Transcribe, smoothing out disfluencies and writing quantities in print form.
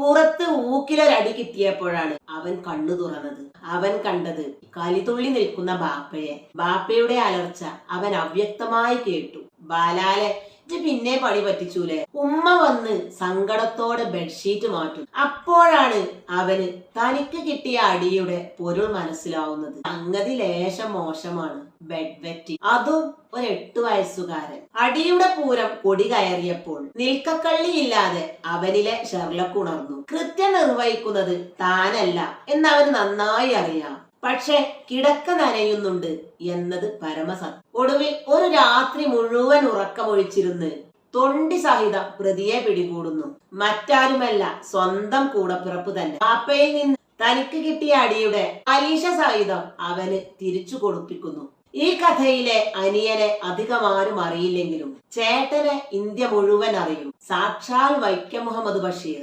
പുറത്ത് ഊക്കിലൊരടി കിട്ടിയപ്പോഴാണ് അവൻ കണ്ണു തുറന്നത്. അവൻ കണ്ടത് കലിതുള്ളി നിൽക്കുന്ന ബാപ്പയെ. ബാപ്പയുടെ അലർച്ച അവൻ അവ്യക്തമായി കേട്ടു. ബാലാലെ, പിന്നെ പണി പറ്റിച്ചൂലെ? ഉമ്മ വന്ന് സങ്കടത്തോടെ ബെഡ്ഷീറ്റ് മാറ്റും. അപ്പോഴാണ് അവന് തനിക്ക് കിട്ടിയ അടിയുടെ പൊരുൾ മനസ്സിലാവുന്നത്. സംഗതി ലേശം മോശമാണ്. ബെഡ് വെറ്റി, അതും ഒരു 8 വയസ്സുകാരൻ. അടിയുടെ പൂരം കൊടി കയറിയപ്പോൾ നിൽക്കക്കള്ളിയില്ലാതെ അവനിലെ ഷെർലക്ക് ഉണർന്നു. കൃത്യം നിർവഹിക്കുന്നത് താനല്ല എന്നവന് നന്നായി അറിയാം. പക്ഷെ കിടക്ക നനയുന്നുണ്ട് എന്നത് പരമസത്യം. ഒടുവിൽ ഒരു രാത്രി മുഴുവൻ ഉറക്കമൊഴിച്ചിരുന്ന് തൊണ്ടി സഹിതം പ്രതിയെ പിടികൂടുന്നു. മറ്റാരുമല്ല, സ്വന്തം കൂടപ്പിറപ്പ് തന്നെ. പാപ്പയിൽ നിന്ന് തനിക്ക് കിട്ടിയ അടിയുടെ അലീഷ സഹിതം അവന് തിരിച്ചു കൊടുപ്പിക്കുന്നു. ഈ കഥയിലെ അനിയനെ അധികമാരും അറിയില്ലെങ്കിലും ചേട്ടനെ ഇന്ത്യ മുഴുവൻ അറിയും. സാക്ഷാൽ വൈക്കം മുഹമ്മദ് ബഷീർ.